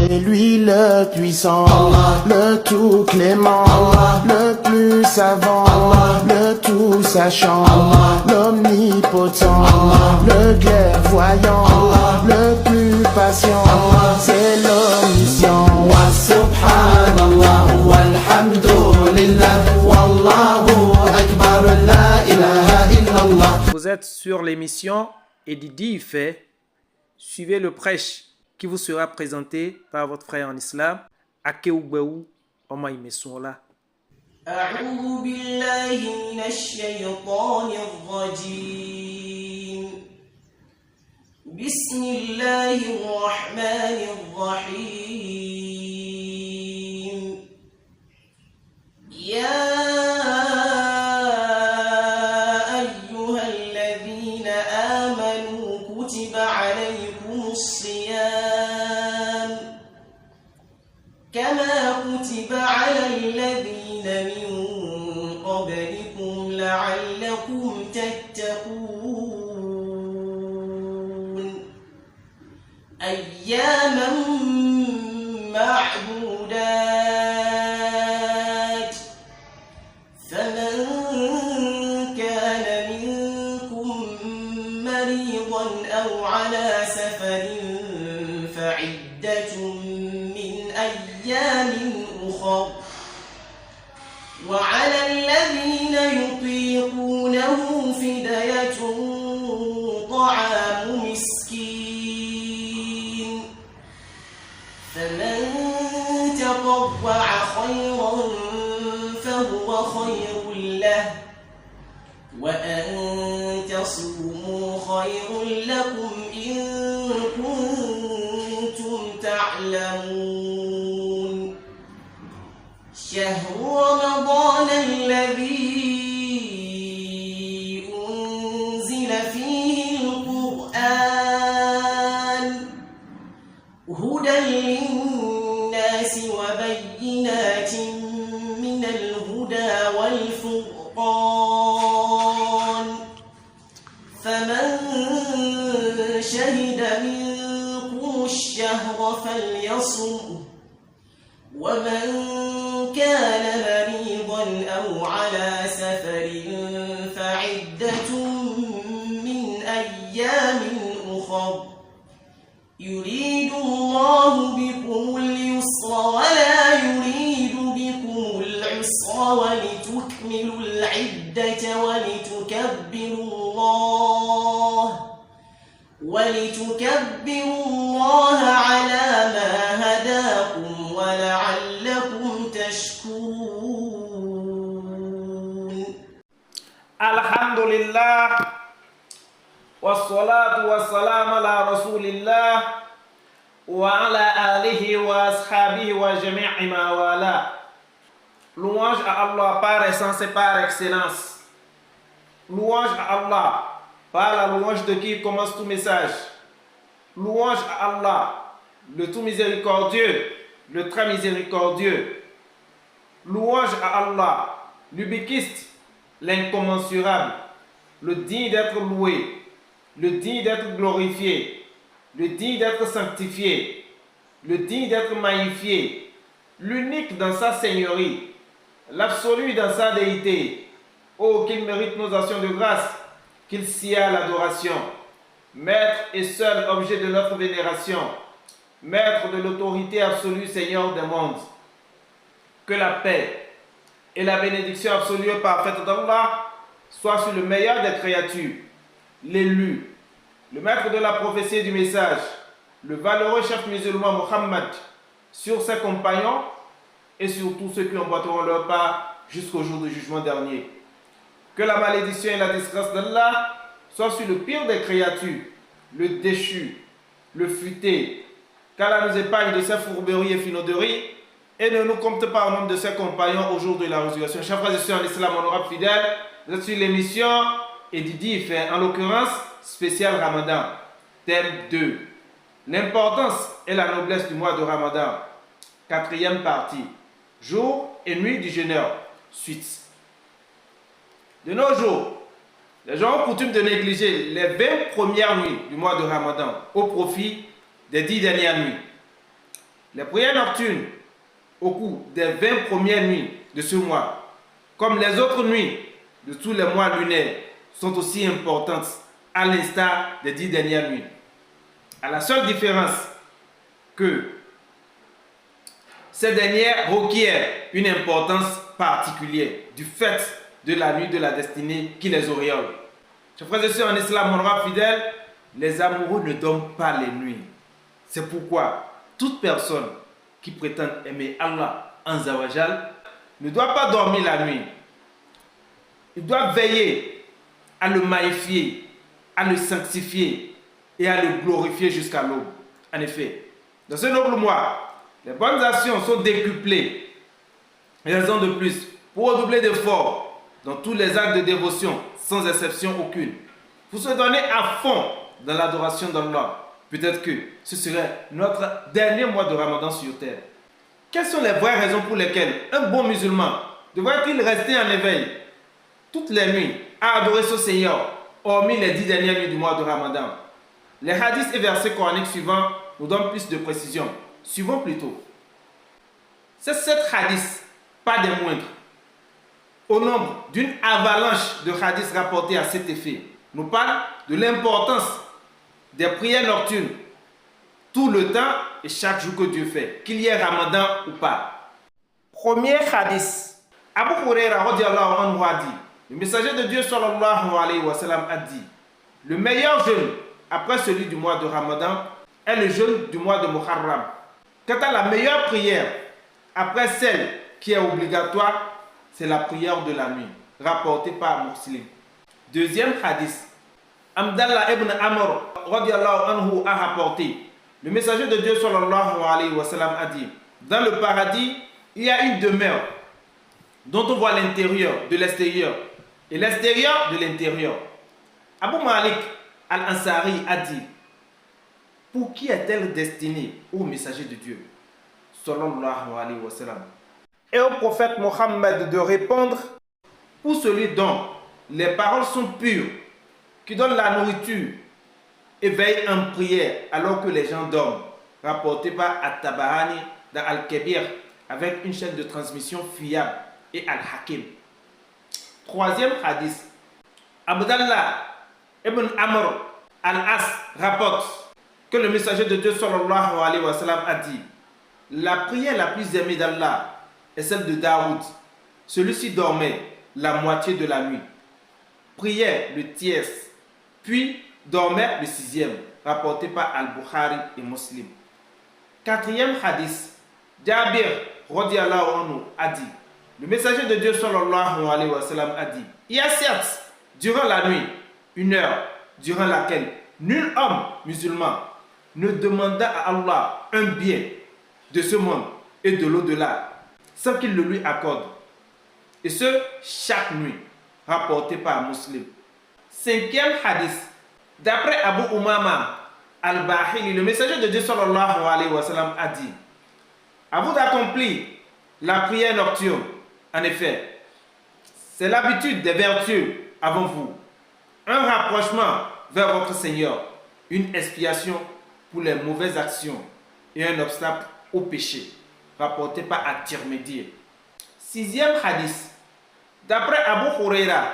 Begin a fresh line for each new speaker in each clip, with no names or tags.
C'est lui le puissant, le tout clément, le plus savant, le tout sachant, l'omnipotent, le clairvoyant, le plus patient, c'est l'omniscient. Wa subhanallah walhamdulillah wallahu akbar la ilaha illallah.
Vous êtes sur l'émission Edidi fait. Suivez le prêche qui vous sera présenté par votre frère en islam, Akeoubéou Omaïmesoula.
أعوذ بالله من الشيطان الرجيم بسم الله الرحمن الرحيم يا أيها الذين آمنوا كتب عليكم الصيام كما كتب على الذين من قبلكم لعلكم تتقون أياما معدودات فمن كان منكم مريضا أو على سفر فعدة من أيام أخر وعلى الذين يطيقونه فدية طعام مسكين فمن تطوع خيرا فهو خير له وأن تصوموا خير لكم إن كنتم تعلمون شهر رمضان الذي أنزل فيه القرآن هدى للناس وبينات من الهدى والفرقان فمن شهد منكم الشهر فليصمه ومن كان مريضا أو على سفر فعدة من أيام أخر يريد الله بكم اليسر ولا يريد بكم العسر ولتكملوا العدة ولتكبروا الله على ما هداكم ولعلكم تشكرون.
الحمد لله والصلاة والسلام على رسول الله وعلى آله وأصحابه وجميع ما والاه. Louange à Allah par essence et par excellence. Louange à Allah par la louange de qui commence tout message. Louange à Allah, le tout miséricordieux, le très miséricordieux. Louange à Allah, l'ubiquiste, l'incommensurable, le digne d'être loué, le digne d'être glorifié, le digne d'être sanctifié, le digne d'être magnifié, l'unique dans sa seigneurie, l'absolu dans sa déité. Oh, qu'il mérite nos actions de grâce, qu'il s'y a l'adoration. Maître et seul objet de notre vénération, Maître de l'autorité absolue, Seigneur des mondes. Que la paix et la bénédiction absolue et parfaite d'Allah soient sur le meilleur des créatures, l'élu, le maître de la prophétie et du message, le valeureux chef musulman Mohammed, sur ses compagnons et sur tous ceux qui emboîteront leur pas jusqu'au jour du jugement dernier. Que la malédiction et la disgrâce d'Allah soient sur le pire des créatures, le déchu, le futé, qu'Allah nous épargne de ses fourberies et finauderies et ne nous compte pas au nombre de ses compagnons au jour de la résurrection. Chers frères et sœurs en islam, honorables fidèles, vous êtes sur l'émission Edidi fait, en l'occurrence spécial Ramadan, thème 2. L'importance et la noblesse du mois de Ramadan, quatrième partie, jour et nuit du jeûneur, suite. De nos jours, les gens ont coutume de négliger les 20 premières nuits du mois de Ramadan au profit des 10 dernières nuits. Les prières nocturnes au cours des 20 premières nuits de ce mois, comme les autres nuits de tous les mois lunaires, sont aussi importantes à l'instar des 10 dernières nuits. À la seule différence que ces dernières requièrent une importance particulière du fait de la nuit de la destinée qui les auréole. Chers frères et sœurs en islam, mon roi fidèle, les amoureux ne dorment pas les nuits. C'est pourquoi toute personne qui prétend aimer Allah Azza wa Jal ne doit pas dormir la nuit. Il doit veiller à le magnifier, à le sanctifier et à le glorifier jusqu'à l'aube. En effet, dans ce noble mois, les bonnes actions sont décuplées. Raison de plus pour redoubler d'efforts dans tous les actes de dévotion, sans exception aucune, pour se donner à fond dans l'adoration d'Allah. Peut-être que ce serait notre dernier mois de Ramadan sur terre. Quelles sont les vraies raisons pour lesquelles un bon musulman devrait-il rester en éveil toutes les nuits à adorer son Seigneur, hormis les 10 dernières nuits du mois de Ramadan? Les hadiths et versets coraniques suivants nous donnent plus de précision. Suivons plutôt. Ces 7 hadiths, pas des moindres, au nombre d'une avalanche de hadiths rapportés à cet effet, nous parlent de l'importance des prières nocturnes tout le temps et chaque jour que Dieu fait, qu'il y ait Ramadan ou pas. Premier hadith. Abu Huraira radiyallahu anhu a dit, le messager de Dieu sallallahu alayhi wa sallam a dit, le meilleur jeûne après celui du mois de Ramadan est le jeûne du mois de Muharram. Quant à la meilleure prière après celle qui est obligatoire, c'est la prière de la nuit, rapportée par Muslim. Deuxième hadith. Abdallah ibn Amr radiyallahu anhu a rapporté, le messager de Dieu sallallahu alayhi wa sallam a dit, dans le paradis, il y a une demeure dont on voit l'intérieur de l'extérieur et l'extérieur de l'intérieur. Abu Malik al-Ansari a dit, pour qui est-elle destinée au messager de Dieu sallallahu alayhi wa sallam? Et au prophète Mohammed de répondre, pour celui dont les paroles sont pures, qui donne la nourriture et veille en prière alors que les gens dorment, rapporté par At-Tabarani dans Al-Kabir avec une chaîne de transmission fiable et Al-Hakim. Troisième hadith. Abdallah ibn Amr al-As rapporte que le messager de Dieu sallallahu alayhi wa sallam a dit, la prière la plus aimée d'Allah est celle de Daoud. Celui-ci dormait la moitié de la nuit, priait le tiers, puis dormait le 6e, rapporté par Al-Bukhari et Muslim. Quatrième hadith, Jabir radiyallahu anhu a dit, le messager de Dieu sallallahu alayhi wa sallam a dit, il y a certes, durant la nuit, une heure durant laquelle nul homme musulman ne demanda à Allah un bien de ce monde et de l'au-delà, sans qu'il le lui accorde. Et ce, chaque nuit, rapporté par Muslim. Cinquième hadith. D'après Abu Umama al-Bahili, le messager de Dieu sallallahu alayhi wa sallam a dit, à vous d'accomplir la prière nocturne. En effet, c'est l'habitude des vertus avant vous, un rapprochement vers votre Seigneur, une expiation pour les mauvaises actions et un obstacle au péché, rapporté par At-Tirmidhi. Sixième hadith. D'après Abu Huraira,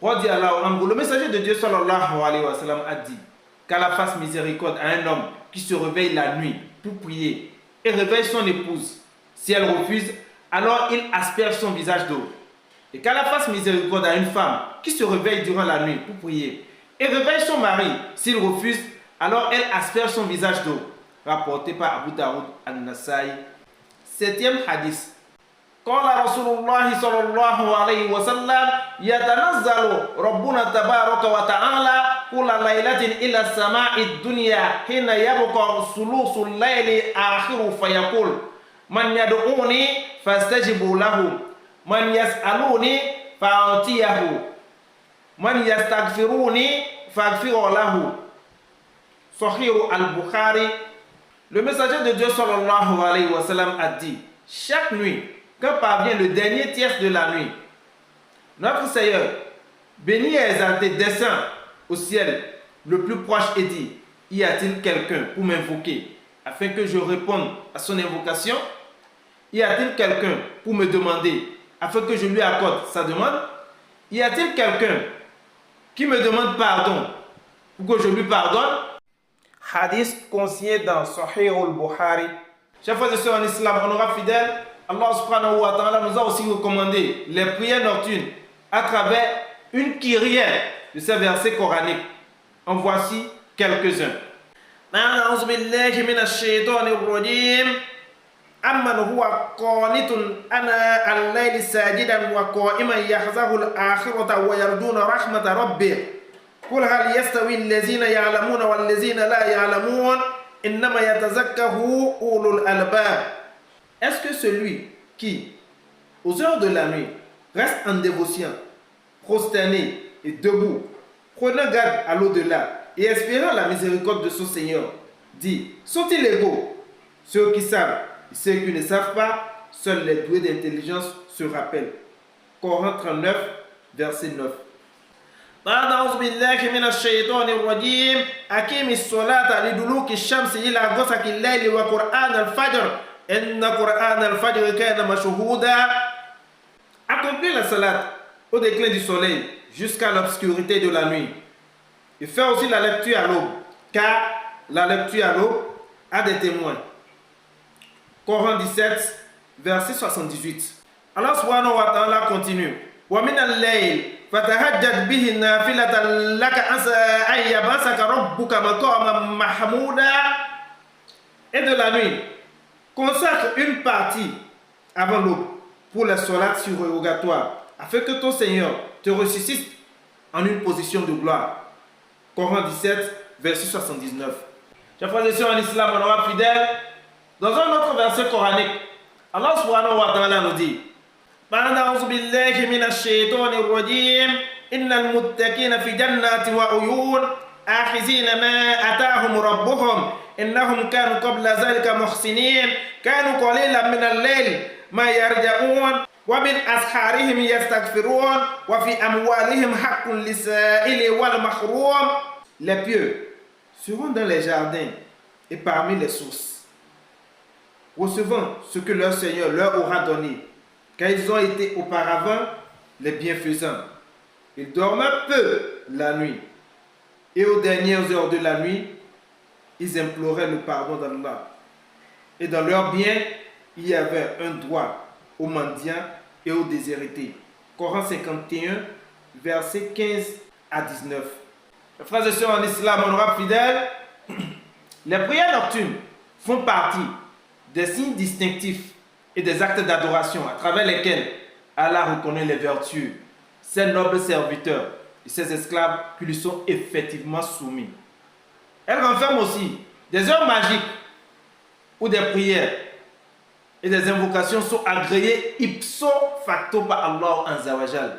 le messager de Dieu sallallahu alayhi wa sallam a dit qu'Allah fasse miséricorde à un homme qui se réveille la nuit pour prier et réveille son épouse. Si elle refuse, alors il asperge son visage d'eau. Et qu'Allah fasse miséricorde à une femme qui se réveille durant la nuit pour prier et réveille son mari. S'il refuse, alors elle asperge son visage d'eau. Rapporté par Abu Daoud al-Nasai. Septième hadith. قال رسول الله صلى الله عليه وسلم يتنزل ربنا تبارك وتعالى كل ليلة إلى السماء الدنيا حين يبقى ثلث الليل آخر فيقول من يدعوني فاستجب له من يسألوني فأعطيه من يستغفروني فاغفر له. Sahih al-Bukhari. Le messager de Dieu sallallahu alayhi wa sallam a dit, chaque nuit, quand parvient le dernier tiers de la nuit, notre Seigneur, béni et exalté, descend au ciel le plus proche et dit, y a-t-il quelqu'un pour m'invoquer? afin que je réponde à son invocation? Y a-t-il quelqu'un pour me demander afin que je lui accorde sa demande? Y a-t-il quelqu'un qui me demande pardon pour que je lui pardonne? Hadith consigné dans Sahih al-Bukhari. Chers frères et sœurs en islam, honorables fidèles, Allah subhanahu wa ta'ala nous a aussi recommandé les prières nocturnes à travers une kyrielle de ces versets coraniques. En voici quelques-uns. أعوذ بالله من الشيطان الرجيم أمن هو قانت أنا الليل ساجدا وقائما يحذر الآخرة ويرجون رحمة ربه قل هل يستوي الذين يعلمون والذين لا يعلمون إنما يتذكر أولو الألباب. Est-ce que celui qui, aux heures de la nuit, reste en dévotion, prosterné et debout, prenant garde à l'au-delà et espérant la miséricorde de son Seigneur, dit, sont-ils égaux? Ceux qui savent et ceux qui ne savent pas, seuls les doués d'intelligence se rappellent. Coran 39, verset 9. أعوذ بالله من الشيطان الرجيم أقم الصلاة لدلوك الشمس إلى غسق الليل وقرآن الفجر إن قرآن الفجر كان مشهودا. Accomplis la salat au déclin du soleil jusqu'à l'obscurité de la nuit. Et fais aussi la lecture à l'aube, car la lecture à l'aube a des témoins. Coran 17, verset 78. Allah subhanahu wa ta'ala continue. Wa min al-layl fatahajjad bihi nafilatan laka asa an yabasaka rabbuka maqaman mahmuda. Et de la nuit, consacre une partie avant l'aube pour les salats surrogatoires, afin que ton Seigneur te ressuscite en une position de gloire. Coran 17, verset 79. Chers frères et sœurs en islam, honorables fidèles, dans un autre verset coranique, Allah subhanahu wa ta'ala nous dit أعوذ بالله من الشيطان الرجيم إن المتقين في جنات وعيون آخذين ما أتاهم ربهم إنهم كانوا قبل ذلك محسنين كانوا قليلا من الليل ما يرجعون وبالأسحارهم يستغفرون وفي أموالهم حق للسائل والمحروم. Les pieux seront dans les jardins et parmi les sources, recevant ce que leur Seigneur leur aura donné, car ils ont été auparavant les bienfaisants. Ils dormaient peu la nuit, et aux dernières heures de la nuit, ils imploraient le pardon d'Allah. Et dans leurs biens, il y avait un droit aux mendiants et aux déshérités. Coran 51, versets 15 à 19. Frères et sœurs en islam, honorables fidèles, les prières nocturnes font partie des signes distinctifs et des actes d'adoration à travers lesquels Allah reconnaît les vertus, ses nobles serviteurs et ses esclaves qui lui sont effectivement soumis. Elles renferment aussi des heures magiques où des prières et des invocations sont agréées ipso facto par Allah Azza wa Jal.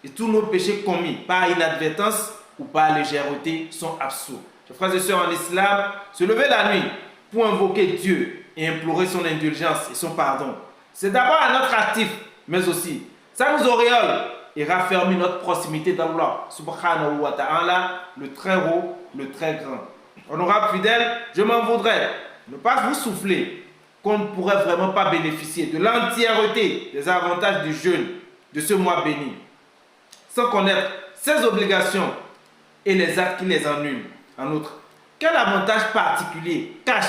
Et tous nos péchés commis par inadvertance ou par légèreté sont absous. Chers frères et sœurs en islam, se lever la nuit pour invoquer Dieu et implorer son indulgence et son pardon, c'est d'abord un autre actif, mais aussi ça nous auréole et raffermit notre proximité d'Allah subhanahu wa ta'ala, le très haut, le très grand. Honorables fidèles, je m'en voudrais ne pas vous souffler qu'on ne pourrait vraiment pas bénéficier de l'entièreté des avantages du jeûne de ce mois béni, sans connaître ses obligations et les actes qui les annulent. En outre, quel avantage particulier cache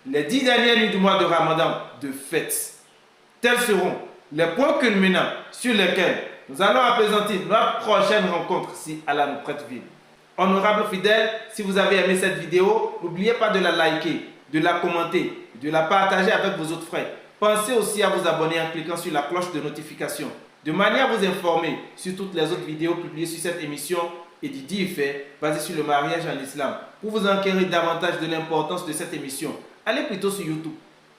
les 10 dernières nuits du mois de Ramadan de fête? Tels seront les points culminants sur lesquels nous allons apaisantir notre prochaine rencontre si Allah nous prête vie. Honorables fidèles, si vous avez aimé cette vidéo, n'oubliez pas de la liker, de la commenter, de la partager avec vos autres frères. Pensez aussi à vous abonner en cliquant sur la cloche de notification, de manière à vous informer sur toutes les autres vidéos publiées sur cette émission et Didi Ifeh, basée sur le mariage en islam. Pour vous enquérir davantage de l'importance de cette émission, allez plutôt sur YouTube,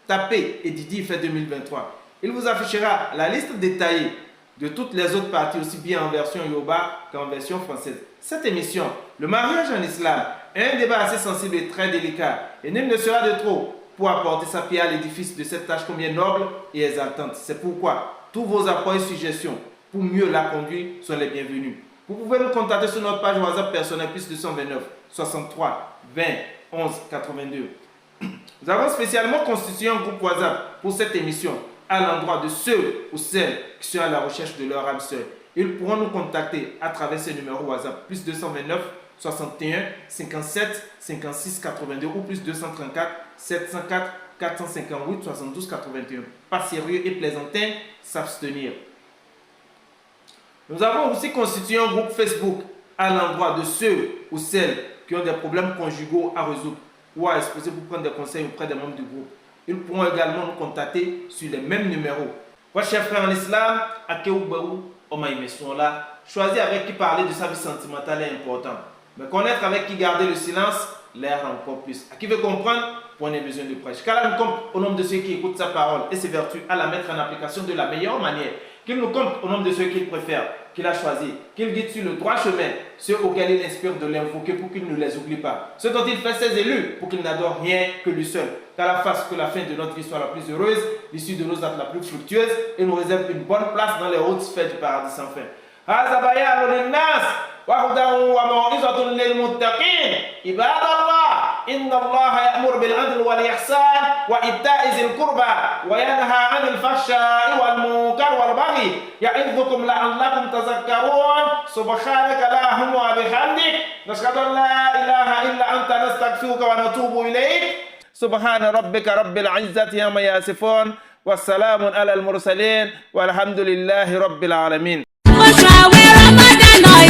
tapez Didi Ifeh 2023. Il vous affichera la liste détaillée de toutes les autres parties, aussi bien en version Yoruba qu'en version française. Cette émission, le mariage en islam, est un débat assez sensible et très délicat, et nul ne sera de trop pour apporter sa pierre à l'édifice de cette tâche combien noble et exaltante. C'est pourquoi tous vos apports et suggestions pour mieux la conduire sont les bienvenus. Vous pouvez nous contacter sur notre page WhatsApp personnelle +229 63 20 11 82. Nous avons spécialement constitué un groupe WhatsApp pour cette émission à l'endroit de ceux ou celles qui sont à la recherche de leur âme sœur. Ils pourront nous contacter à travers ce numéro WhatsApp plus 229 61 57 56 82 ou plus 234 704 458 72 81. Pas sérieux et plaisantin, s'abstenir. Nous avons aussi constitué un groupe Facebook à l'endroit de ceux ou celles qui ont des problèmes conjugaux à résoudre ou à exposer pour prendre des conseils auprès des membres du groupe. Ils pourront également nous contacter sur les mêmes numéros. Votre cher frère en islam, choisir avec qui parler de sa vie sentimentale est important. Mais connaître avec qui garder le silence l'est encore plus. À qui veut comprendre, prenez besoin de prêche. Qu'Allah nous compte au nombre de ceux qui écoutent sa parole et ses vertus à la mettre en application de la meilleure manière. Qu'il nous compte au nombre de ceux qu'il préfère, qu'il a choisi, qu'il guide sur le droit chemin, ceux auxquels il inspire de l'invoquer pour qu'il ne les oublie pas, ceux dont il fait ses élus pour qu'ils n'adorent rien que lui seul. Qu'Allah fasse que la fin de notre vie soit la plus heureuse, l'issue de nos actes la plus fructueuse et nous réserve une bonne place dans les hautes sphères du paradis sans fin. وهدى وموعظة للمتقين عباد الله إن الله يأمر بالعدل والإحسان وإيتاء ذي القربى وينهى عن الفحشاء والمنكر والبغي يعظكم لعلكم تذكرون سبحانك اللهم وبحمدك نشهد أن لا إله إلا أنت نستغفرك ونتوب إليك سبحان ربك رب العزة عما يصفون والسلام على المرسلين والحمد لله رب العالمين.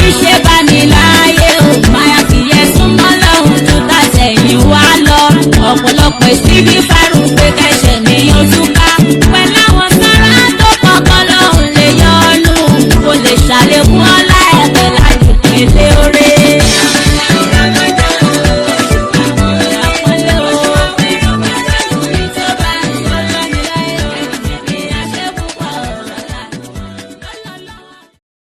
Ìṣe bá ní láyé o, máa fi yẹ súnmọ́ lọ́hùn tó tàṣẹ̀yìn wá lọ. Ọ̀pọ̀lọpọ̀ ìsíbí fárùn pé